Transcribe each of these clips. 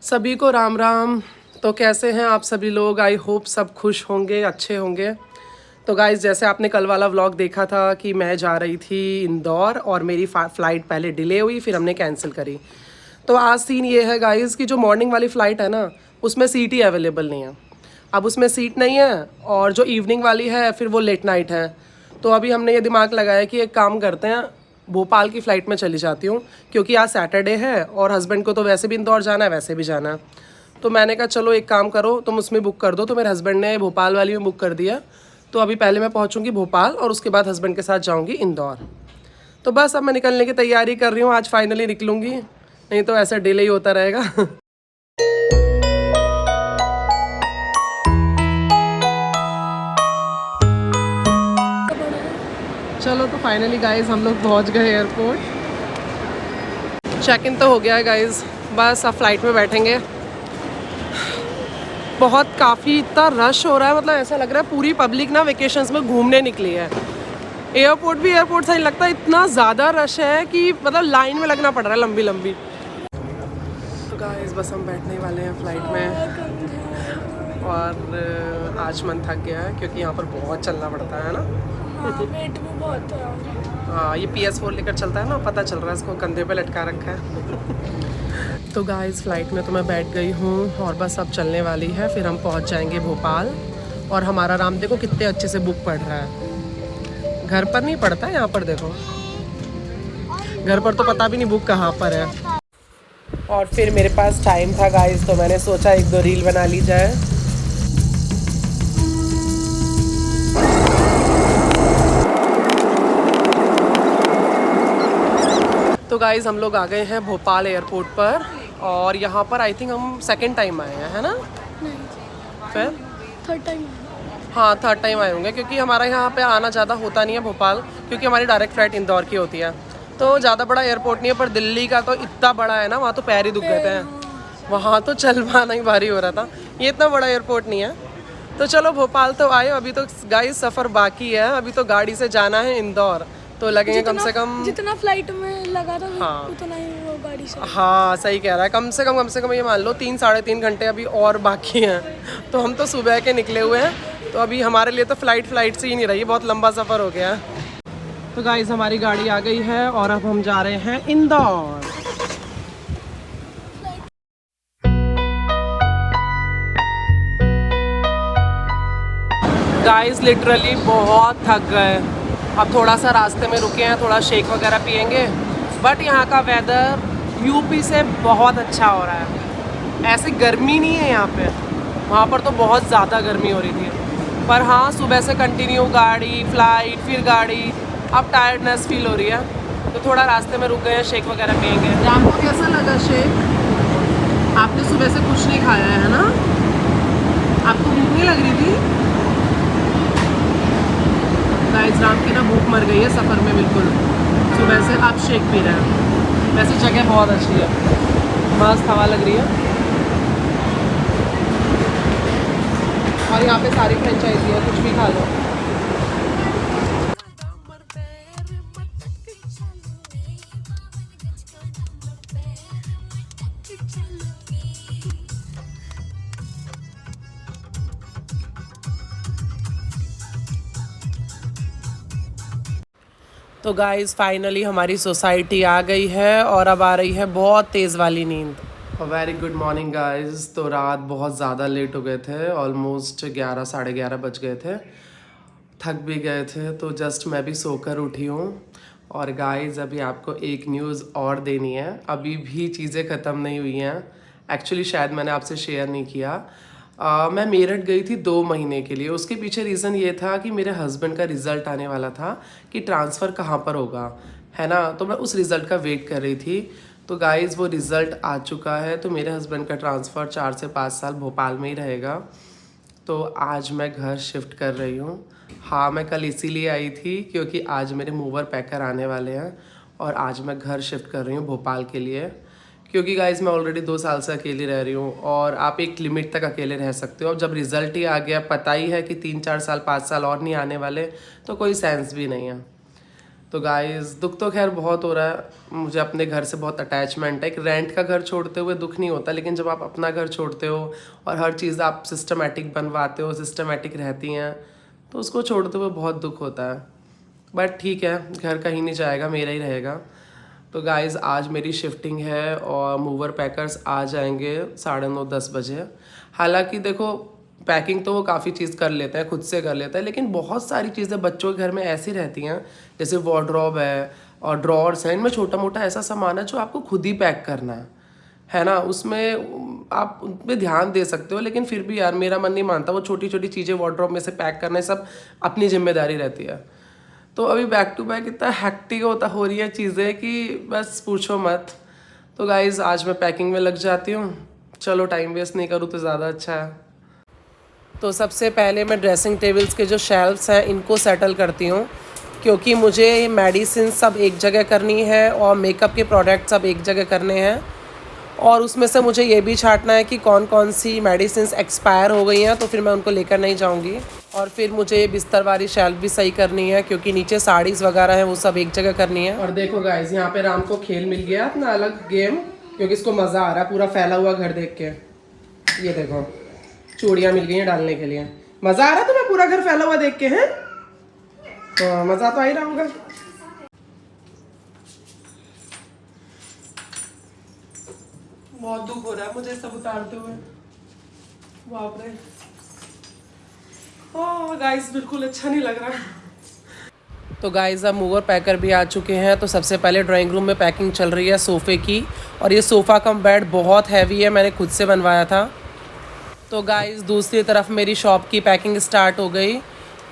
सभी को राम राम। तो कैसे हैं आप सभी लोग? आई होप सब खुश होंगे, अच्छे होंगे। तो गाइज़, जैसे आपने कल वाला व्लॉग देखा था कि मैं जा रही थी इंदौर और मेरी फ़्लाइट पहले डिले हुई, फिर हमने कैंसिल करी। तो आज सीन ये है गाइज़ कि जो मॉर्निंग वाली फ़्लाइट है ना, उसमें सीट ही अवेलेबल नहीं है। अब उसमें सीट नहीं है और जो इवनिंग वाली है फिर वो लेट नाइट है। तो अभी हमने ये दिमाग लगाया कि एक काम करते हैं, भोपाल की फ़्लाइट में चली जाती हूँ, क्योंकि आज सैटरडे है और हस्बैंड को तो वैसे भी इंदौर जाना है, वैसे भी जाना है। तो मैंने कहा चलो एक काम करो, तुम उसमें बुक कर दो। तो मेरे हस्बैंड ने भोपाल वाली में बुक कर दिया। तो अभी पहले मैं पहुँचूँगी भोपाल और उसके बाद हस्बैंड के साथ जाऊँगी इंदौर। तो बस अब मैं निकलने की तैयारी कर रही हूँ, आज फाइनली निकलूँगी, नहीं तो ऐसा डिले ही होता रहेगा। चलो तो फाइनली गाइज हम लोग पहुँच गए एयरपोर्ट। चेक इन तो हो गया है गाइज, बस अब फ्लाइट में बैठेंगे। बहुत काफ़ी इतना रश हो रहा है, मतलब ऐसा लग रहा है पूरी पब्लिक ना वेकेशंस में घूमने निकली है। एयरपोर्ट भी एयरपोर्ट सा नहीं लगता, इतना ज़्यादा रश है कि मतलब लाइन में लगना पड़ रहा है लंबी लंबी। तो गाइस बस हम बैठने वाले हैं फ़्लाइट में और आज मन थक गया है क्योंकि यहाँ पर बहुत चलना पड़ता है ना। वेट भी बहुत है। हाँ, ये PS4 लेकर चलता है ना, पता चल रहा है, इसको कंधे पे लटका रखा है। तो गाइस फ़्लाइट में तो मैं बैठ गई हूँ और बस अब चलने वाली है, फिर हम पहुँच जाएंगे भोपाल। और हमारा राम देखो कितने अच्छे से बुक पढ़ रहा है, घर पर नहीं पढ़ता है, यहाँ पर देखो, घर पर तो पता भी नहीं बुक कहाँ पर है। और फिर मेरे पास टाइम था गाइस, तो मैंने सोचा एक दो रील बना ली जाए। तो गाइस हम लोग आ गए हैं भोपाल एयरपोर्ट पर और यहाँ पर आई थिंक हम सेकंड टाइम आए हैं, है ना? फिर थर्ड टाइम। हाँ, थर्ड टाइम आए होंगे, क्योंकि हमारा यहाँ पे आना ज़्यादा होता नहीं है भोपाल, क्योंकि हमारी डायरेक्ट फ्लाइट इंदौर की होती है। तो ज़्यादा बड़ा एयरपोर्ट नहीं है, पर दिल्ली का तो इतना बड़ा है ना, वहाँ तो पैर ही दुख गए थे, वहाँ तो चल पाना ही भारी हो रहा था। ये इतना बड़ा एयरपोर्ट नहीं है। तो चलो भोपाल तो आए, अभी तो गाइस सफ़र बाकी है, अभी तो गाड़ी से जाना है इंदौर, तो लगेंगे कम से कम जितना फ्लाइट में लगा था हाँ उतना ही वो गाड़ी से। हाँ सही कह रहा है, कम से कम ये मान लो 3 साढ़े 3 घंटे अभी और बाकी हैं। तो हम तो सुबह के निकले हुए हैं, तो अभी हमारे लिए तो फ्लाइट से ही नहीं रही, बहुत लंबा सफ़र हो गया है। तो गाइस हमारी गाड़ी आ गई है और अब हम जा रहे हैं इंदौर। गाइस लिटरली बहुत थक गए, अब थोड़ा सा रास्ते में रुके हैं, थोड़ा शेक वगैरह पियेंगे। बट यहाँ का वेदर यूपी से बहुत अच्छा हो रहा है, ऐसे गर्मी नहीं है यहाँ पे, वहाँ पर तो बहुत ज़्यादा गर्मी हो रही थी। पर हाँ, सुबह से कंटिन्यू गाड़ी, फ्लाइट, फिर गाड़ी, अब टायर्डनेस फील हो रही है, तो थोड़ा रास्ते में रुक गए हैं, शेक वगैरह पियेंगे। आपको कैसा लगा शेक? आपने सुबह से कुछ नहीं खाया है ना? आपको भूख नहीं लग रही थी? गाइस राम की ना भूख मर गई है सफ़र में बिल्कुल, सुबह से आप शेक पी रहे हैं। वैसे जगह बहुत अच्छी है, मस्त हवा लग रही है और यहाँ पे सारी फ्रेंचाइजी है, कुछ भी खा लो। तो गाइस फाइनली हमारी सोसाइटी आ गई है और अब आ रही है बहुत तेज़ वाली नींद। Very good morning guys. तो रात बहुत ज़्यादा लेट हो गए थे, ऑलमोस्ट 11 साढ़े 11 बज गए थे, थक भी गए थे, तो जस्ट मैं भी सोकर उठी हूँ। और गाइस अभी आपको एक न्यूज़ और देनी है, अभी भी चीज़ें ख़त्म नहीं हुई हैं। एक्चुअली शायद मैंने आपसे शेयर नहीं किया, मैं मेरठ गई थी 2 महीने के लिए। उसके पीछे रीज़न ये था कि मेरे हस्बैंड का रिज़ल्ट आने वाला था कि ट्रांसफ़र कहाँ पर होगा, है ना, तो मैं उस रिज़ल्ट का वेट कर रही थी। तो गाइज़ वो रिज़ल्ट आ चुका है, तो मेरे हस्बैंड का ट्रांसफ़र 4 से 5 साल भोपाल में ही रहेगा। तो आज मैं घर शिफ्ट कर रही हूँ। हाँ, मैं कल इसीलिए आई थी क्योंकि आज मेरे मूवर पैकर आने वाले हैं और आज मैं घर शिफ्ट कर रही हूँ भोपाल के लिए, क्योंकि गाइस मैं ऑलरेडी 2 साल से अकेली रह रही हूँ और आप एक लिमिट तक अकेले रह सकते हो। अब जब रिज़ल्ट ही आ गया, पता ही है कि 3-4 साल 5 साल और नहीं आने वाले, तो कोई सेंस भी नहीं है। तो गाइस दुख तो खैर बहुत हो रहा है, मुझे अपने घर से बहुत अटैचमेंट है। एक रेंट का घर छोड़ते हुए दुख नहीं होता, लेकिन जब आप अपना घर छोड़ते हो और हर चीज़ आप सिस्टमेटिक बनवाते हो, सिस्टमेटिक रहती हैं, तो उसको छोड़ते हुए बहुत दुख होता है। बट ठीक है, घर कहीं नहीं जाएगा, मेरा ही रहेगा। तो गाइस आज मेरी शिफ्टिंग है और मूवर पैकर्स आ जाएंगे 9:30-10 बजे। हालांकि देखो पैकिंग तो वो काफ़ी चीज़ कर लेते हैं, खुद से कर लेते हैं, लेकिन बहुत सारी चीज़ें बच्चों के घर में ऐसी रहती हैं, जैसे वार्डरोब है और ड्रॉर्स हैं, इनमें छोटा मोटा ऐसा सामान है जो आपको खुद ही पैक करना है ना। उसमें आप उन पर ध्यान दे सकते हो, लेकिन फिर भी यार मेरा मन नहीं मानता, वो छोटी छोटी चीज़ें वार्डरोब में से पैक करना सब अपनी जिम्मेदारी रहती है। तो अभी बैक टू बैक इतना हैक्टिक हो रही है चीज़ें कि बस पूछो मत। तो गाइज़ आज मैं पैकिंग में लग जाती हूँ, चलो टाइम वेस्ट नहीं करूँ तो ज़्यादा अच्छा है। तो सबसे पहले मैं ड्रेसिंग टेबल्स के जो शेल्फ्स हैं इनको सेटल करती हूँ, क्योंकि मुझे मेडिसिन सब एक जगह करनी है और मेकअप के प्रोडक्ट सब एक जगह करने हैं, और उसमें से मुझे ये भी छांटना है कि कौन कौन सी मेडिसिन एक्सपायर हो गई हैं, तो फिर मैं उनको लेकर नहीं जाऊंगी। और फिर मुझे ये बिस्तर वाली शेल्फ भी सही करनी है, क्योंकि नीचे साड़ीज़ वगैरह हैं वो सब एक जगह करनी है। और देखो गाइस यहाँ पे राम को खेल मिल गया अपना अलग गेम, क्योंकि इसको मज़ा आ रहा है पूरा फैला हुआ घर देख के। ये देखो चूड़ियाँ मिल गई हैं डालने के लिए, मज़ा आ रहा है तुम्हें पूरा घर फैला हुआ देख के? हैं तो मज़ा तो आ ही रहा होगा। बहुत दुख हो रहा है मुझे सब उतारते हुए, बाप रे। गाइस बिल्कुल अच्छा नहीं लग रहा। तो गाइस अब मूवर पैकर भी आ चुके हैं। तो सबसे पहले ड्राइंग रूम में पैकिंग चल रही है सोफ़े की, और ये सोफ़ा कम बेड बहुत हैवी है, मैंने खुद से बनवाया था। तो गाइस दूसरी तरफ मेरी शॉप की पैकिंग स्टार्ट हो गई,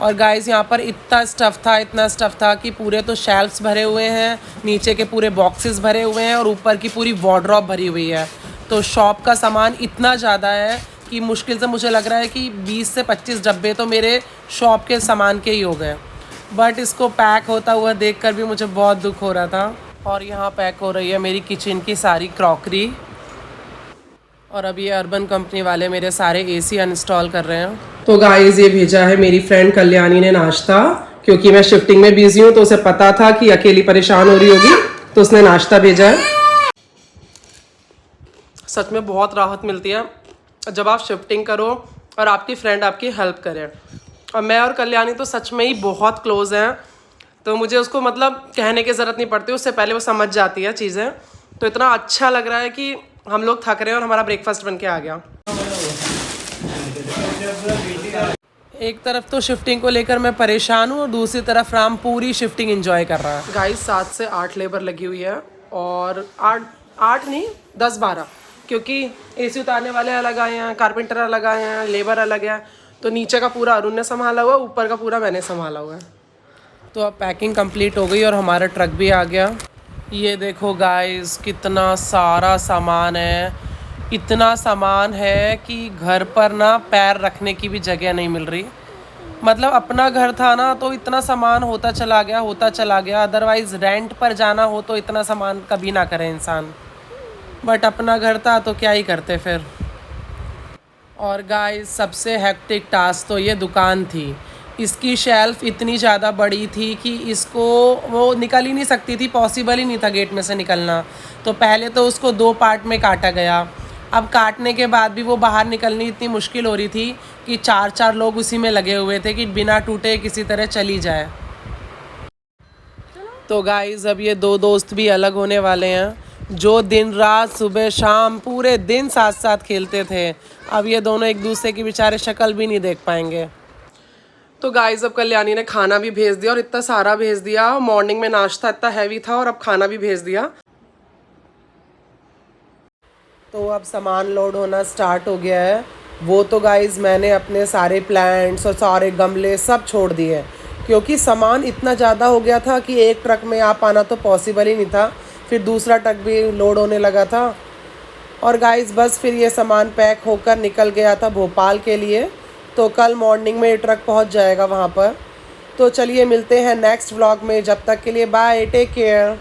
और गाइस यहाँ पर इतना स्टफ़ था कि पूरे तो शेल्फ्स भरे हुए हैं, नीचे के पूरे बॉक्सेस भरे हुए हैं, और ऊपर की पूरी वार्डरोब भरी हुई है। तो शॉप का सामान इतना ज़्यादा है कि मुश्किल से मुझे लग रहा है कि 20 से 25 डब्बे तो मेरे शॉप के सामान के ही हो गए। बट इसको पैक होता हुआ देखकर भी मुझे बहुत दुख हो रहा था। और यहाँ पैक हो रही है मेरी किचन की सारी क्रॉकरी, और अब ये अर्बन कंपनी वाले मेरे सारे एसी अनइंस्टॉल कर रहे हैं। तो गाइस ये भेजा है मेरी फ्रेंड कल्याणी ने नाश्ता, क्योंकि मैं शिफ्टिंग में बिजी हूँ तो उसे पता था कि अकेली परेशान हो रही होगी, तो उसने नाश्ता भेजा है। सच में बहुत राहत मिलती है जब आप शिफ्टिंग करो और आपकी फ्रेंड आपकी हेल्प करे। और मैं और कल्याणी तो सच में ही बहुत क्लोज हैं, तो मुझे उसको मतलब कहने की ज़रूरत नहीं पड़ती, उससे पहले वो समझ जाती है चीज़ें। तो इतना अच्छा लग रहा है कि हम लोग थक रहे हैं और हमारा ब्रेकफास्ट बन के आ गया। एक तरफ तो शिफ्टिंग को लेकर मैं परेशान हूँ, और दूसरी तरफ राम पूरी शिफ्टिंग एंजॉय कर रहा है। गाइस 7 से 8 लेबर लगी हुई है, और 8 नहीं 10-12, क्योंकि एसी उतारने वाले अलग आए हैं, कारपेंटर अलग आए हैं, लेबर अलग है। तो नीचे का पूरा अरुण ने संभाला हुआ, ऊपर का पूरा मैंने संभाला हुआ है। तो अब पैकिंग कंप्लीट हो गई और हमारा ट्रक भी आ गया। ये देखो गाइस कितना सारा सामान है, इतना सामान है कि घर पर ना पैर रखने की भी जगह नहीं मिल रही। मतलब अपना घर था ना तो इतना सामान होता चला गया, अदरवाइज़ रेंट पर जाना हो तो इतना सामान कभी ना करे इंसान, बट अपना घर था तो क्या ही करते फिर। और गाइस सबसे हेक्टिक टास्क तो ये दुकान थी। इसकी शेल्फ़ इतनी ज़्यादा बड़ी थी कि इसको वो निकल ही नहीं सकती थी, पॉसिबल ही नहीं था गेट में से निकलना। तो पहले तो उसको 2 पार्ट में काटा गया। अब काटने के बाद भी वो बाहर निकलनी इतनी मुश्किल हो रही थी कि 4-4 लोग उसी में लगे हुए थे कि बिना टूटे किसी तरह चली जाए। तो गाइस अब ये 2 दोस्त भी अलग होने वाले हैं, जो दिन रात सुबह शाम पूरे दिन साथ साथ खेलते थे। अब ये दोनों एक दूसरे की बेचारे शक्ल भी नहीं देख पाएंगे। तो गाइस अब कल्याणी ने खाना भी भेज दिया, और इतना सारा भेज दिया। मॉर्निंग में नाश्ता इतना हैवी था और अब खाना भी भेज दिया। तो अब सामान लोड होना स्टार्ट हो गया है। वो तो गाइस मैंने अपने सारे प्लांट्स और सारे गमले सब छोड़ दिए, क्योंकि सामान इतना ज़्यादा हो गया था कि एक ट्रक में आ पाना तो पॉसिबल ही नहीं था। फिर दूसरा ट्रक भी लोड होने लगा था, और गाइस बस फिर ये सामान पैक होकर निकल गया था भोपाल के लिए। तो कल मॉर्निंग में ये ट्रक पहुंच जाएगा वहां पर। तो चलिए मिलते हैं नेक्स्ट व्लॉग में, जब तक के लिए बाय, टेक केयर।